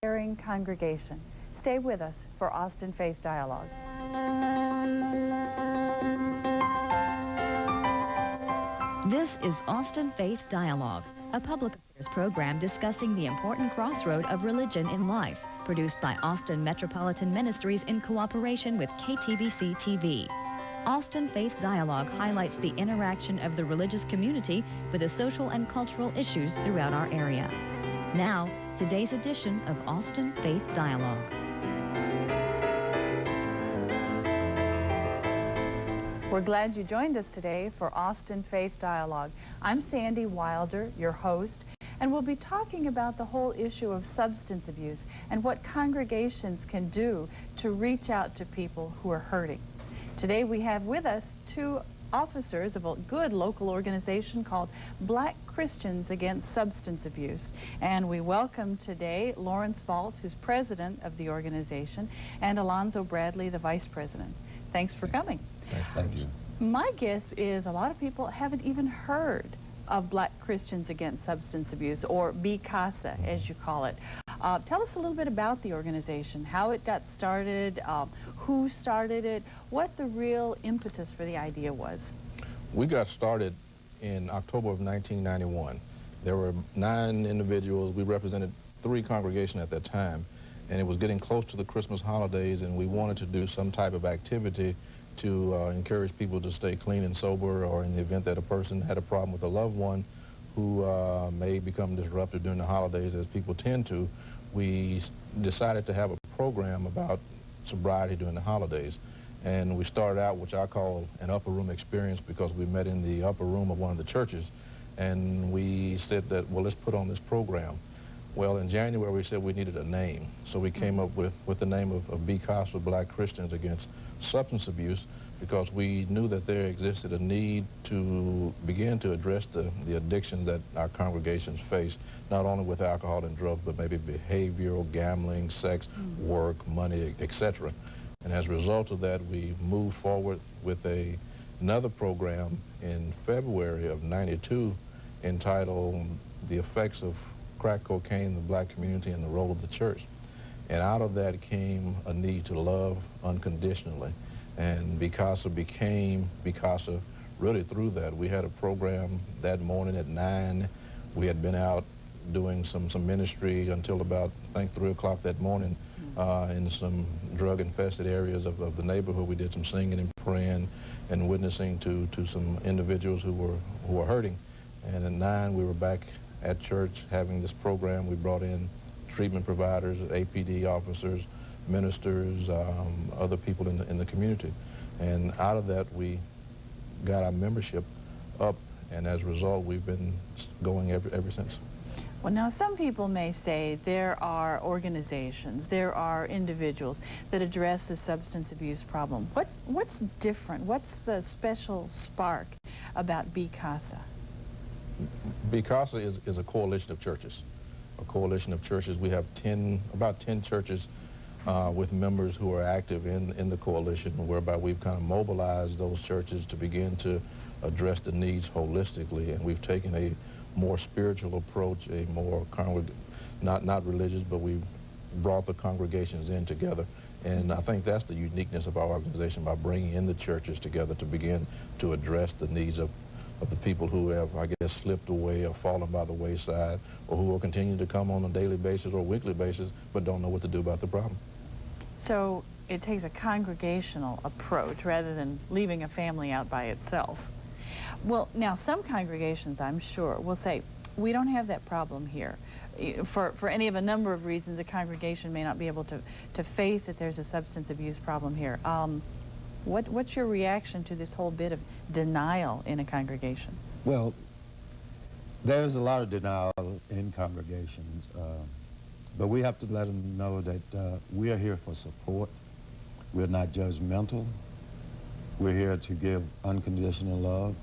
caring congregation. Stay with us for Austin Faith Dialogue. This is Austin Faith Dialogue, a public affairs program discussing the important crossroad of religion in life, produced by Austin Metropolitan Ministries in cooperation with KTBC TV. Austin Faith Dialogue highlights the interaction of the religious community with the social and cultural issues throughout our area. Now, today's edition of Austin Faith Dialogue. We're glad you joined us today for Austin Faith Dialogue. I'm Sandy Wilder, your host, and we'll be talking about the whole issue of substance abuse and what congregations can do to reach out to people who are hurting. Today we have with us two officers of a good local organization called Black Christians Against Substance Abuse. And we welcome today Lawrence Valtz, who's president of the organization, and Alonzo Bradley, the vice president. Thanks for coming. Thank you. My guess is a lot of people haven't even heard of Black Christians Against Substance Abuse, or BCASA, as you call it. Tell us a little bit about the organization, how it got started, who started it, what the real impetus for the idea was. We got started in October of 1991. There were 9 individuals. We represented 3 congregations at that time, and it was getting close to the Christmas holidays, and we wanted to do some type of activity to encourage people to stay clean and sober, or in the event that a person had a problem with a loved one who may become disruptive during the holidays, as people tend to. We decided to have a program about sobriety during the holidays. And we started out, which I call an upper room experience, because we met in the upper room of one of the churches. And we said that, well, let's put on this program. Well, in January, we said we needed a name. So we came up with the name of BCASA, Black Christians Against Substance Abuse, because we knew that there existed a need to begin to address the addiction that our congregations face, not only with alcohol and drugs, but maybe behavioral, gambling, sex, work, money, etc. And as a result of that, we moved forward with another program in February of '92 entitled The Effects of Crack Cocaine in the Black Community and the Role of the Church. And out of that came a need to love unconditionally. And BCASA became BCASA really through that. We had a program that morning at 9. We had been out doing some ministry until about, I think, 3 o'clock that morning in some drug-infested areas of the neighborhood. We did some singing and praying and witnessing to some individuals who were hurting. And at 9, we were back at church having this program. We brought in treatment providers, APD officers, ministers, other people in the community. And out of that, we got our membership up, and as a result, we've been going ever since. Well, now some people may say there are organizations, there are individuals that address the substance abuse problem. What's different? What's the special spark about BCASA? BCASA is a coalition of churches. A coalition of churches. We have about 10 churches with members who are active in the coalition, whereby we've kind of mobilized those churches to begin to address the needs holistically. And we've taken a more spiritual approach, a more not religious, but we've brought the congregations in together. And I think that's the uniqueness of our organization, by bringing in the churches together to begin to address the needs of the people who have, I guess, slipped away or fallen by the wayside, or who will continue to come on a daily basis or weekly basis, but don't know what to do about the problem. So it takes a congregational approach rather than leaving a family out by itself. Well, now some congregations, I'm sure, will say, we don't have that problem here. For any of a number of reasons, a congregation may not be able to face that there's a substance abuse problem here. What's your reaction to this whole bit of denial in a congregation? Well, there's a lot of denial in congregations, but we have to let them know that we are here for support. We're not judgmental. We're here to give unconditional love,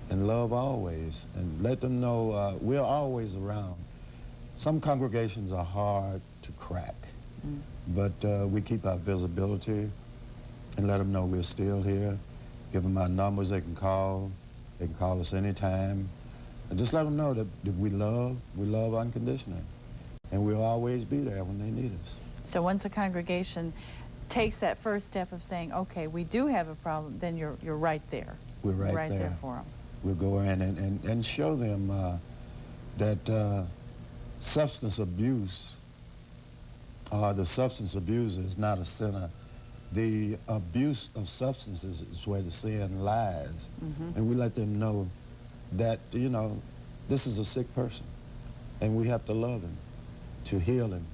and love always, and let them know we're always around. Some congregations are hard to crack, but we keep our visibility and let them know we're still here. Give them our numbers they can call. They can call us anytime. And just let them know that we love unconditionally. and we'll always be there when they need us. So once a congregation takes that first step of saying, okay, we do have a problem, then you're right there. We're right there for them. We'll go in and show them that substance abuse, the substance abuser is not a sinner. The abuse of substances is where the sin lies. And we let them know that, you know, this is a sick person, and we have to love him, to heal him,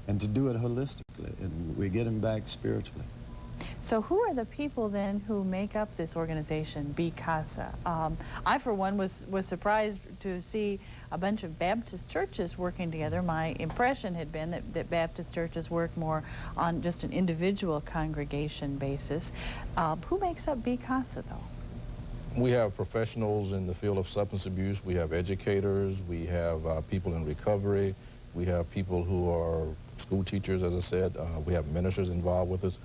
and to do it holistically, and we get him back spiritually. So who are the people then who make up this organization, Be Casa? I, for one, was surprised to see a bunch of Baptist churches working together. My impression had been that Baptist churches work more on just an individual congregation basis. Who makes up Be Casa, though? We have professionals in the field of substance abuse. We have educators. We have people in recovery. We have people who are school teachers, as I said. We have ministers involved with us.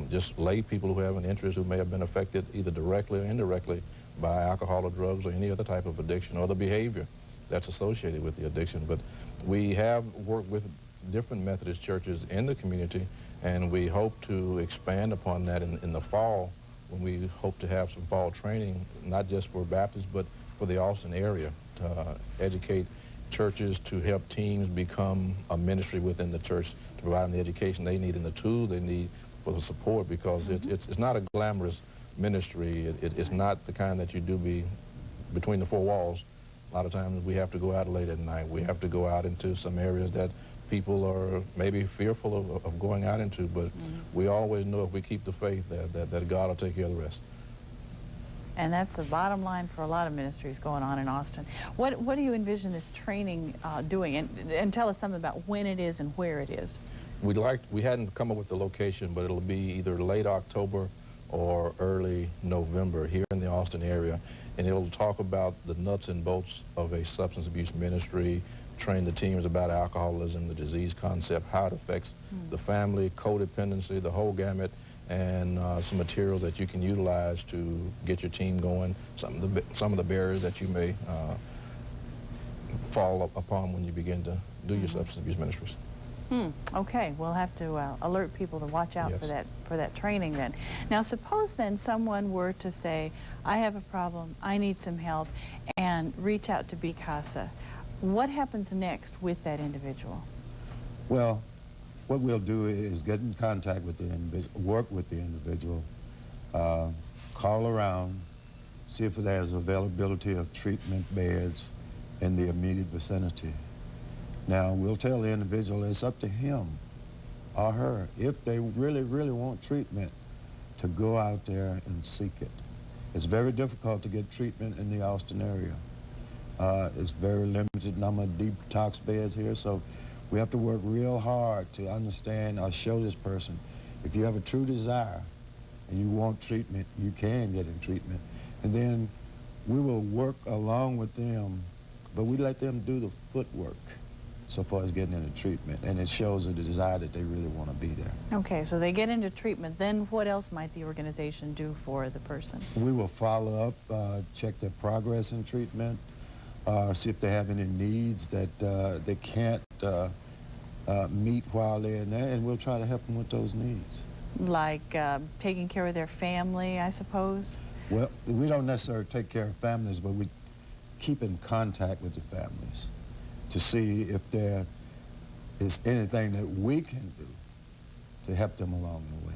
Just lay people who have an interest, who may have been affected either directly or indirectly by alcohol or drugs or any other type of addiction or the behavior that's associated with the addiction. But we have worked with different Methodist churches in the community, and we hope to expand upon that in the fall, when we hope to have some fall training, not just for Baptists, but for the Austin area, to educate churches, to help teams become a ministry within the church, to provide them the education they need and the tools they need for the support, because it's not a glamorous ministry. It's not the kind that you do between the four walls. A lot of times we have to go out late at night. We have to go out into some areas that people are maybe fearful of going out into, but we always know if we keep the faith that God will take care of the rest. And that's the bottom line for a lot of ministries going on in Austin. What do you envision this training doing? And tell us something about when it is and where it is. We hadn't come up with the location, but it'll be either late October or early November here in the Austin area. And it'll talk about the nuts and bolts of a substance abuse ministry, train the teams about alcoholism, the disease concept, how it affects the family, codependency, the whole gamut, and some materials that you can utilize to get your team going, some of the barriers that you may fall upon when you begin to do your substance abuse ministries. Okay, we'll have to alert people to watch out for that training then. Now, suppose then someone were to say, I have a problem, I need some help, and reach out to Be Casa. What happens next with that individual? Well, what we'll do is get in contact with the individual, work with the individual, call around, see if there's availability of treatment beds in the immediate vicinity. Now, we'll tell the individual it's up to him or her, if they really, really want treatment, to go out there and seek it. It's very difficult to get treatment in the Austin area. It's very limited number of detox beds here, so we have to work real hard to understand or show this person, if you have a true desire and you want treatment, you can get in treatment. And then we will work along with them, but we let them do the footwork so far as getting into treatment, and it shows a desire that they really want to be there. Okay, so they get into treatment, then what else might the organization do for the person? We will follow up, check their progress in treatment, see if they have any needs that they can't meet while they're in there, and we'll try to help them with those needs. Like taking care of their family, I suppose? Well, we don't necessarily take care of families, but we keep in contact with the families to see if there is anything that we can do to help them along the way.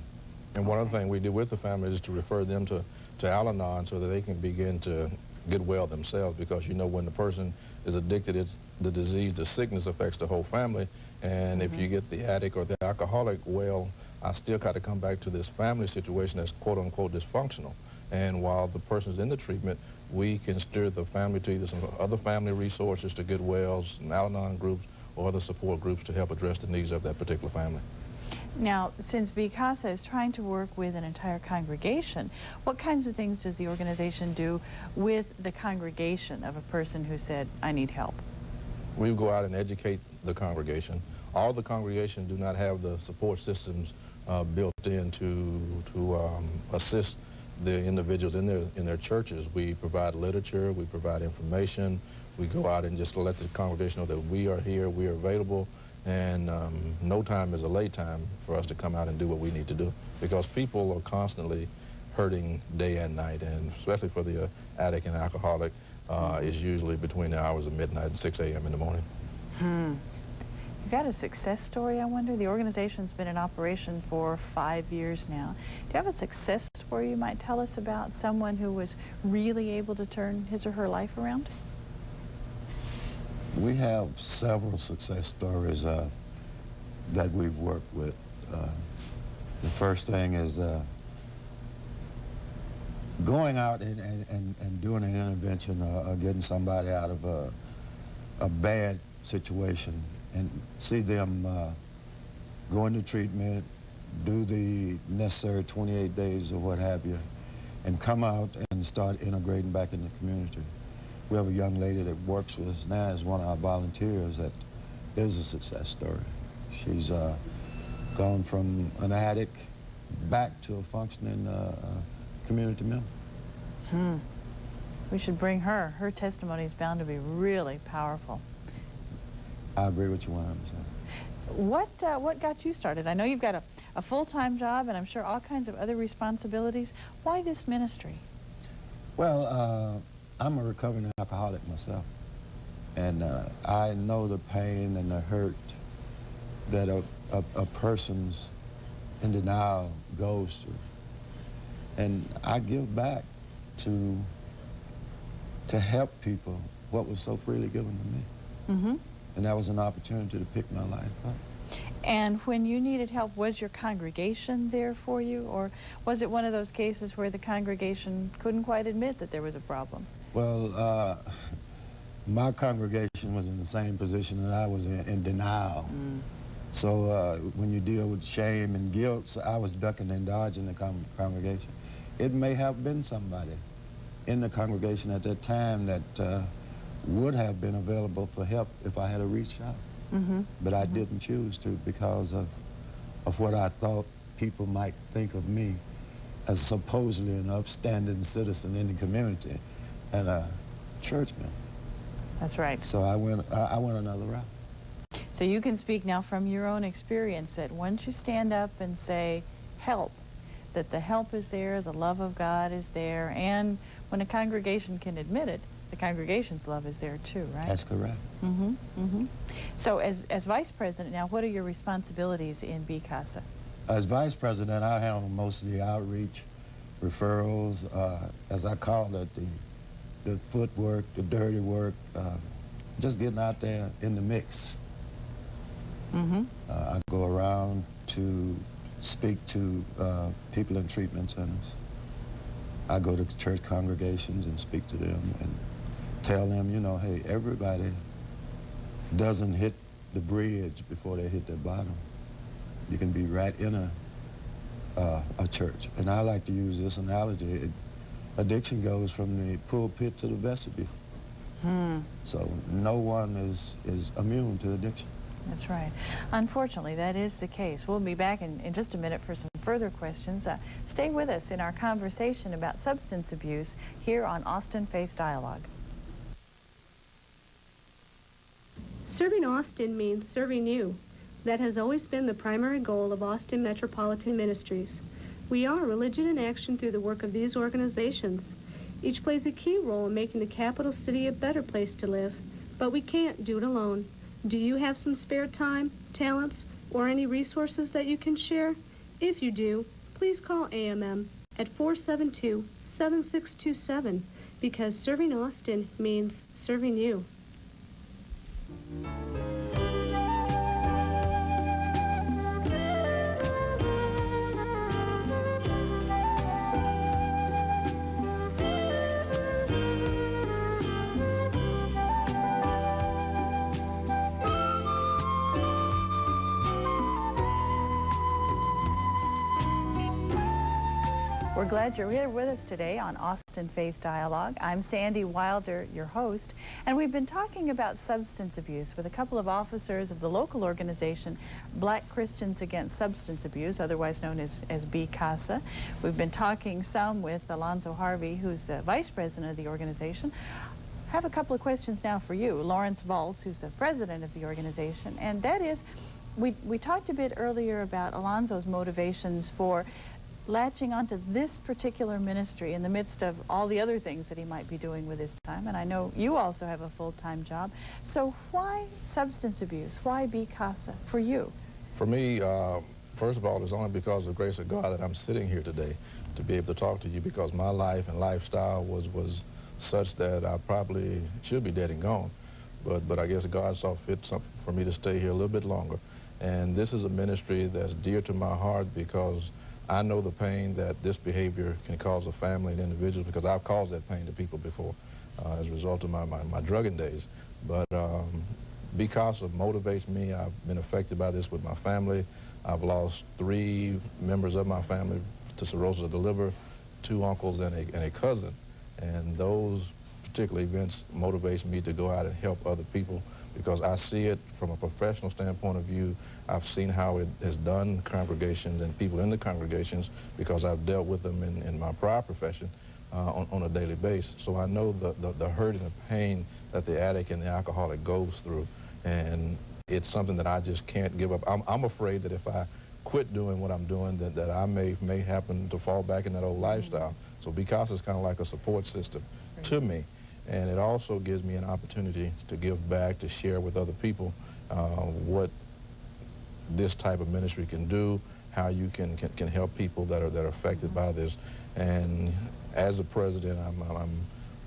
And one other thing we do with the families is to refer them to Al-Anon so that they can begin to get well themselves, because you know when the person is addicted, it's the disease, the sickness affects the whole family, and if you get the addict or the alcoholic well, I still got to come back to this family situation that's quote-unquote dysfunctional. And while the person's in the treatment, we can steer the family to either some other family resources, to get wells, some Al-Anon groups, or other support groups to help address the needs of that particular family. Now, since Be Casa is trying to work with an entire congregation, what kinds of things does the organization do with the congregation of a person who said, I need help? We go out and educate the congregation. All the congregation do not have the support systems built in to assist the individuals in their churches. We provide literature, we provide information, we go out and just let the congregation know that we are here, we are available, and no time is a late time for us to come out and do what we need to do, because people are constantly hurting day and night, and especially for the addict and alcoholic, is usually between the hours of midnight and 6 a.m. in the morning. You got a success story, I wonder? The organization's been in operation for 5 years now. Do you have a success story you might tell us about, someone who was really able to turn his or her life around? We have several success stories that we've worked with. The first thing is going out and doing an intervention, getting somebody out of a bad situation, and see them go into treatment, do the necessary 28 days or what have you, and come out and start integrating back in the community. We have a young lady that works with us now as one of our volunteers that is a success story. She's gone from an addict back to a functioning community member. We should bring her. Her testimony is bound to be really powerful. I agree with you 100%. What got you started? I know you've got a full-time job and I'm sure all kinds of other responsibilities. Why this ministry? Well, I'm a recovering alcoholic myself, and I know the pain and the hurt that a person's in denial goes through. And I give back to help people what was so freely given to me. And that was an opportunity to pick my life up. And when you needed help, was your congregation there for you? Or was it one of those cases where the congregation couldn't quite admit that there was a problem? Well, my congregation was in the same position that I was in denial. So when you deal with shame and guilt, so I was ducking and dodging the congregation. It may have been somebody in the congregation at that time that would have been available for help if I had reached out. But I didn't choose to because of what I thought people might think of me as supposedly an upstanding citizen in the community and a churchman. That's right. So I went another route. So you can speak now from your own experience that once you stand up and say, help, that the help is there, the love of God is there, and when a congregation can admit it, the congregation's love is there too, right? That's correct. So as vice president now, what are your responsibilities in BCASA? As vice president, I handle most of the outreach, referrals, as I call it, the footwork, the dirty work, just getting out there in the mix. I go around to speak to people in treatment centers. I go to church congregations and speak to them and tell them, you know, hey, everybody doesn't hit the bridge before they hit the bottom. You can be right in a church. And I like to use this analogy. Addiction goes from the pulpit to the vestibule. So no one is immune to addiction. That's right. Unfortunately, that is the case. We'll be back in just a minute for some further questions. Stay with us in our conversation about substance abuse here on Austin Faith Dialogue. Serving Austin means serving you. That has always been the primary goal of Austin Metropolitan Ministries. We are religion in action through the work of these organizations. Each plays a key role in making the capital city a better place to live, but we can't do it alone. Do you have some spare time, talents, or any resources that you can share? If you do, please call AMM at 472-7627 because serving Austin means serving you. We're We're glad you're here with us today on Austin Faith Dialogue. I'm Sandy Wilder, your host, and we've been talking about substance abuse with a couple of officers of the local organization Black Christians Against Substance Abuse, otherwise known as BCASA. We've been talking some with Alonzo Harvey, who's the vice president of the organization. I have a couple of questions now for you. Lawrence Valls, who's the president of the organization, and that is, we talked a bit earlier about Alonzo's motivations for latching onto this particular ministry in the midst of all the other things that he might be doing with his time, and I know you also have a full-time job. So why substance abuse? Why BCASA for you? For me, first of all, it's only because of the grace of God that I'm sitting here today to be able to talk to you, because my life and lifestyle was such that I probably should be dead and gone. But I guess God saw fit for me to stay here a little bit longer. And this is a ministry that's dear to my heart because I know the pain that this behavior can cause a family and individuals, because I've caused that pain to people before as a result of my drugging days. But BCASA motivates me. I've been affected by this with my family. I've lost 3 members of my family to cirrhosis of the liver, 2 uncles and a cousin. And those particular events motivates me to go out and help other people, because I see it from a professional standpoint of view. I've seen how it has done congregations and people in the congregations, because I've dealt with them in my prior profession on a daily basis. So I know the hurt and the pain that the addict and the alcoholic goes through, and it's something that I just can't give up. I'm afraid that if I quit doing what I'm doing, that I may happen to fall back in that old lifestyle. So BCASA is kind of like a support system to me. And it also gives me an opportunity to give back, to share with other people what this type of ministry can do, how you can help people that are affected by this. And as the president, I'm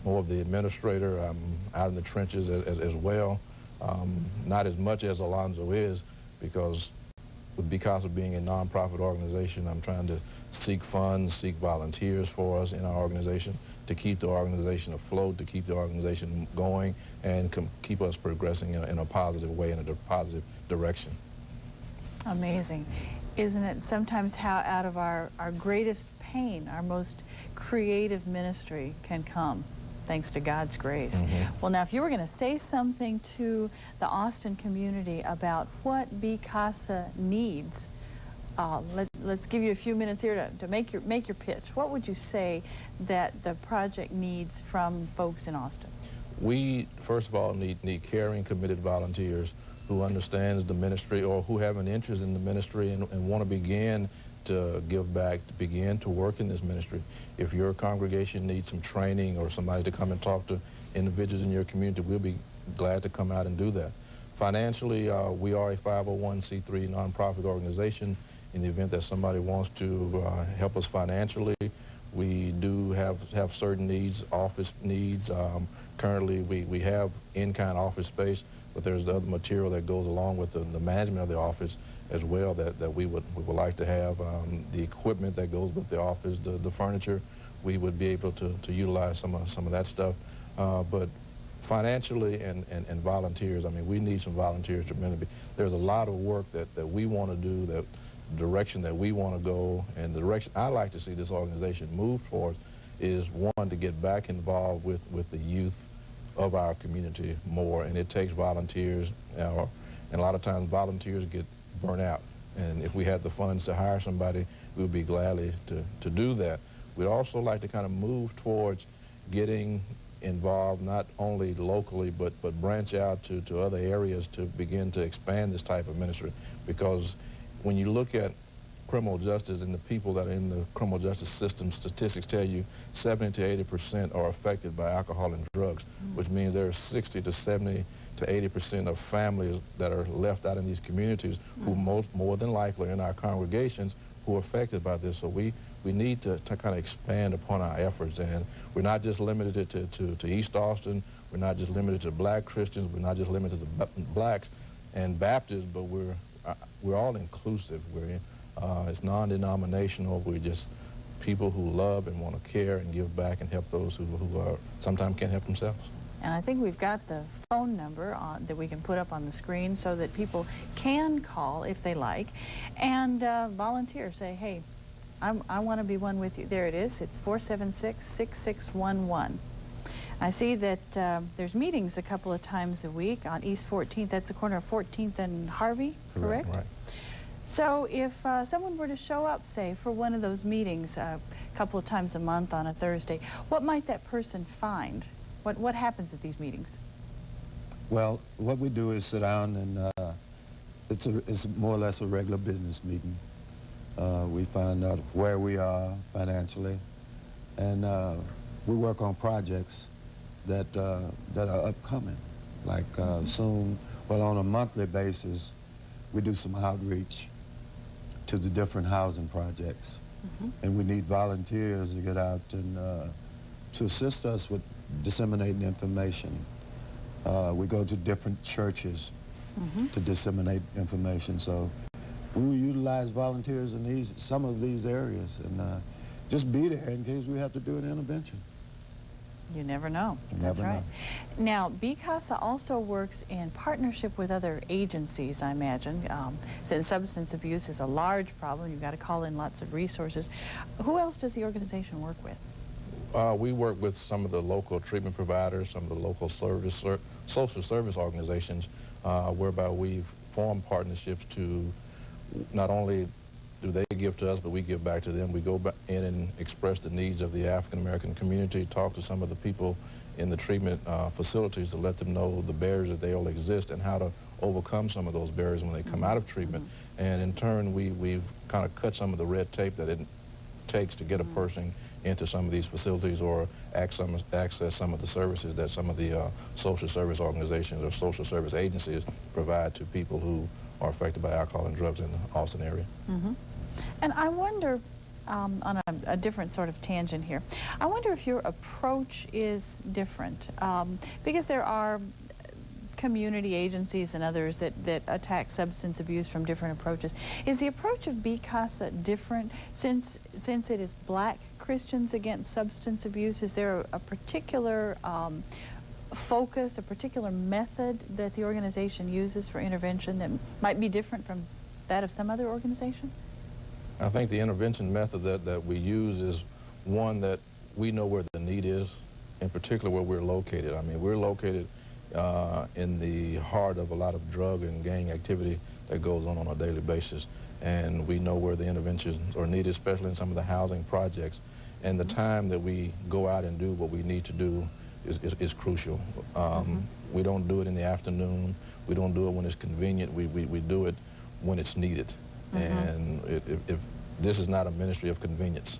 more of the administrator. I'm out in the trenches as well. Not as much as Alonzo is, because with BCASA being a nonprofit organization, I'm trying to seek funds, seek volunteers for us in our organization to keep the organization afloat, to keep the organization going, and keep us progressing in a positive way, in a positive direction. Amazing. Isn't it sometimes how out of our greatest pain, our most creative ministry can come, thanks to God's grace. Well, now, if you were going to say something to the Austin community about what BCASA needs, let's give you a few minutes here to make your pitch. What would you say that the project needs from folks in Austin? We, first of all, need caring, committed volunteers who understands the ministry, or who have an interest in the ministry and want to begin to give back, to begin to work in this ministry. If your congregation needs some training or somebody to come and talk to individuals in your community, we'll be glad to come out and do that. Financially, we are a 501c3 nonprofit organization. In the event that somebody wants to help us financially, we do have certain needs, office needs. Currently, we have in-kind office space, but there's the other material that goes along with the management of the office as well that we would like to have. The equipment that goes with the office, the furniture, we would be able to utilize some of that stuff. But financially and volunteers, I mean, we need some volunteers tremendously. There's a lot of work that we want to do, that direction that we want to go, and the direction I like to see this organization move towards is, one, to get back involved with the youth of our community more, and it takes volunteers, and a lot of times volunteers get burnt out, and if we had the funds to hire somebody, we would be gladly to do that. We'd also like to kind of move towards getting involved not only locally but branch out to other areas to begin to expand this type of ministry, because when you look at criminal justice and the people that are in the criminal justice system, statistics tell you 70 to 80% are affected by alcohol and drugs, which means there are 60 to 70 to 80% of families that are left out in these communities who more than likely are in our congregations who are affected by this. So we need to kind of expand upon our efforts, and we're not just limited to East Austin, we're not just limited to Black Christians, we're not just limited to Blacks and Baptists, but we're all inclusive. It's non-denominational. We're just people who love and want to care and give back and help those who sometimes can't help themselves. And I think we've got the phone number that we can put up on the screen so that people can call if they like and volunteer. Say, hey, I want to be one with you. There it is. It's 476-6611. I see that there's meetings a couple of times a week on East 14th. That's the corner of 14th and Harvey, correct? Right. So if someone were to show up, say, for one of those meetings a couple of times a month on a Thursday, what might that person find? What happens at these meetings? Well, what we do is sit down and it's more or less a regular business meeting. We find out where we are financially, and we work on projects that are upcoming. Like soon, well, on a monthly basis, we do some outreach to the different housing projects. And we need volunteers to get out and to assist us with disseminating information. We go to different churches to disseminate information. So we will utilize volunteers in some of these areas and just be there in case we have to do an intervention. You never know. You That's never right. Now, BCASA also works in partnership with other agencies, I imagine. Since substance abuse is a large problem, you've got to call in lots of resources. Who else does the organization work with? We work with some of the local treatment providers, some of the local social service organizations, whereby we've formed partnerships to not only do they give to us, but we give back to them. We go back in and express the needs of the African-American community, talk to some of the people in the treatment facilities to let them know the barriers that they all exist and how to overcome some of those barriers when they come out of treatment. And in turn, we've kind of cut some of the red tape that it takes to get a person into some of these facilities or access some of the services that some of the social service organizations or social service agencies provide to people who are affected by alcohol and drugs in the Austin area. And I wonder, on a different sort of tangent here, I wonder if your approach is different, because there are community agencies and others that attack substance abuse from different approaches. Is the approach of BCASA different since it is black Christians against substance abuse? Is there a particular focus, a particular method that the organization uses for intervention that might be different from that of some other organization? I think the intervention method that we use is one that we know where the need is, in particular where we're located. I mean, we're located in the heart of a lot of drug and gang activity that goes on a daily basis. And we know where the interventions are needed, especially in some of the housing projects. And the time that we go out and do what we need to do is crucial. We don't do it in the afternoon. We don't do it when it's convenient. We do it when it's needed. And if this is not a ministry of convenience,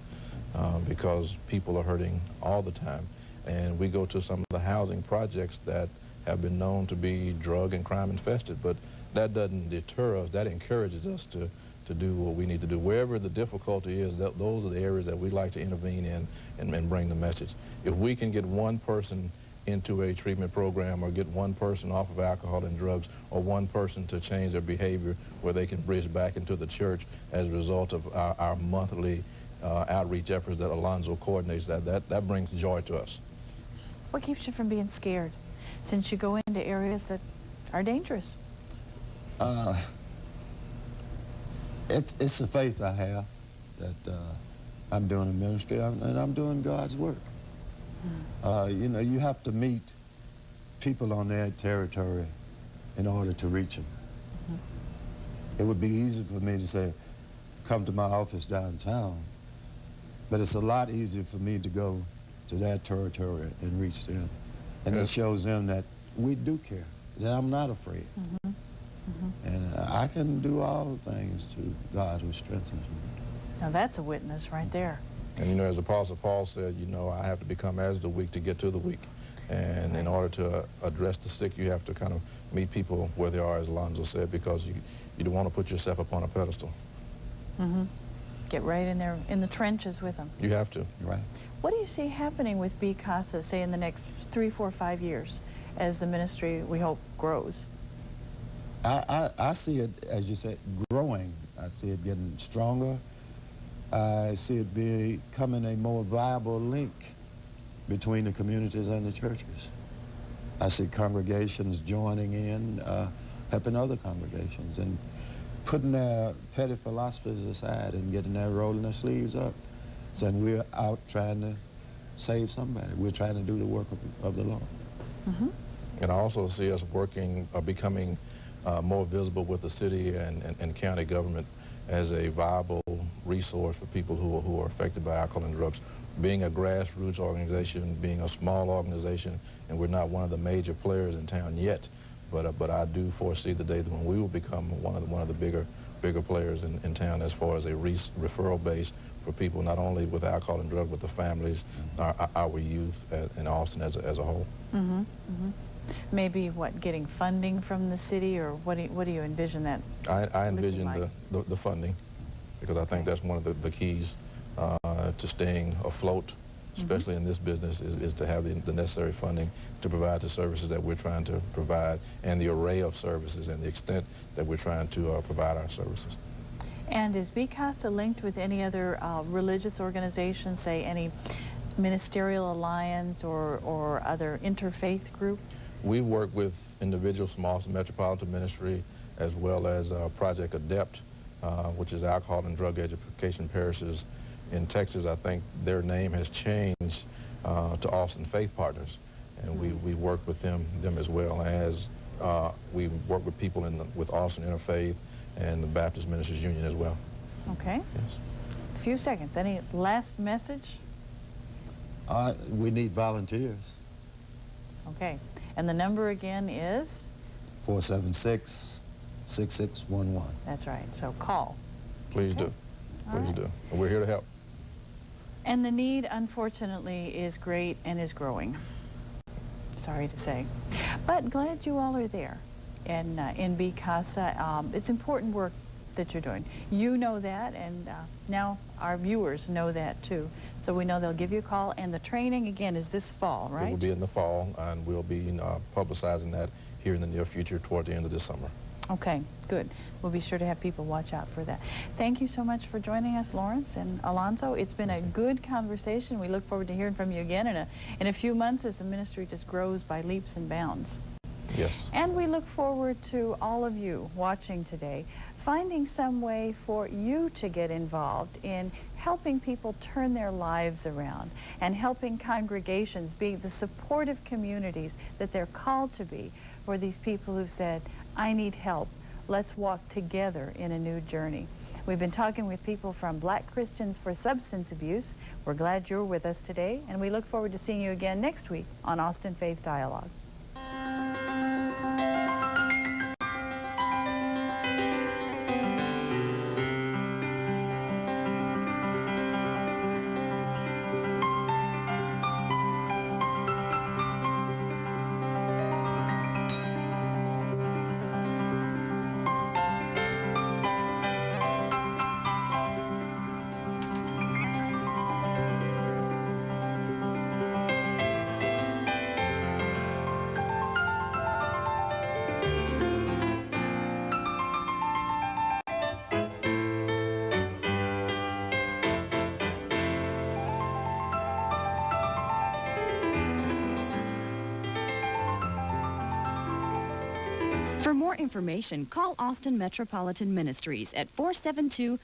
because people are hurting all the time. And we go to some of the housing projects that have been known to be drug and crime infested, but that doesn't deter us. That encourages us to do what we need to do. Wherever the difficulty is, those are the areas that we like to intervene in and bring the message. If we can get one person into a treatment program or get one person off of alcohol and drugs or one person to change their behavior where they can bridge back into the church as a result of our monthly outreach efforts that Alonzo coordinates, that brings joy to us. What keeps you from being scared since you go into areas that are dangerous? It's the faith I have that I'm doing a ministry and I'm doing God's work. You know, you have to meet people on their territory in order to reach them. It would be easy for me to say, come to my office downtown, but it's a lot easier for me to go to their territory and reach them. And it shows them that we do care, that I'm not afraid. And I can do all things to God who strengthens me. Now that's a witness right there. And you know, as Apostle Paul said, you know, I have to become as the weak to get to the weak. And in order to address the sick, you have to kind of meet people where they are, as Alonzo said, because you don't want to put yourself upon a pedestal. Get right in there, in the trenches with them. You have to. Right. What do you see happening with BCASA, say, in the next 3, 4, 5 years as the ministry, we hope, grows? I see it, as you said, growing. I see it getting stronger. I see it becoming a more viable link between the communities and the churches. I see congregations joining in, helping other congregations. And putting their petty philosophies aside and getting there, rolling their sleeves up, saying we're out trying to save somebody. We're trying to do the work of the Lord. And I also see us working, becoming more visible with the city and county government as a viable resource for people who are affected by alcohol and drugs. Being a grassroots organization, being a small organization, and we're not one of the major players in town yet, but I do foresee the day when we will become one of the bigger players in town as far as a referral base for people not only with alcohol and drugs, but the families, our youth in Austin as a whole. Maybe what, getting funding from the city, or what do you envision that? I envision like? the funding, because I think that's one of the keys to staying afloat, especially in this business, is to have the necessary funding to provide the services that we're trying to provide, and the array of services and the extent that we're trying to provide our services. And is BCASA linked with any other religious organizations, say any ministerial alliance or other interfaith group? We work with individuals from Austin Metropolitan Ministry, as well as Project Adept, which is alcohol and drug education parishes in Texas. I think their name has changed to Austin Faith Partners, and we work with them as well as we work with people with Austin Interfaith and the Baptist Ministers Union as well. Okay. Yes. A few seconds. Any last message? We need volunteers. Okay. And the number again is? 476-6611. That's right. So call. Please Okay. do. All Please right. do. And we're here to help. And the need, unfortunately, is great and is growing. Sorry to say. But glad you all are there in BCASA. It's important work that you're doing. You know that, and now our viewers know that too. So we know they'll give you a call, and the training, again, is this fall, right? It will be in the fall, and we'll be publicizing that here in the near future toward the end of this summer. Okay, good. We'll be sure to have people watch out for that. Thank you so much for joining us, Lawrence and Alonzo. It's been a good conversation. We look forward to hearing from you again in a few months as the ministry just grows by leaps and bounds. Yes. And we look forward to all of you watching today, finding some way for you to get involved in helping people turn their lives around and helping congregations be the supportive communities that they're called to be for these people who've said, I need help. Let's walk together in a new journey. We've been talking with people from Black Christians for Substance Abuse. We're glad you're with us today, and we look forward to seeing you again next week on Austin Faith Dialogue. For more information, call Austin Metropolitan Ministries at 472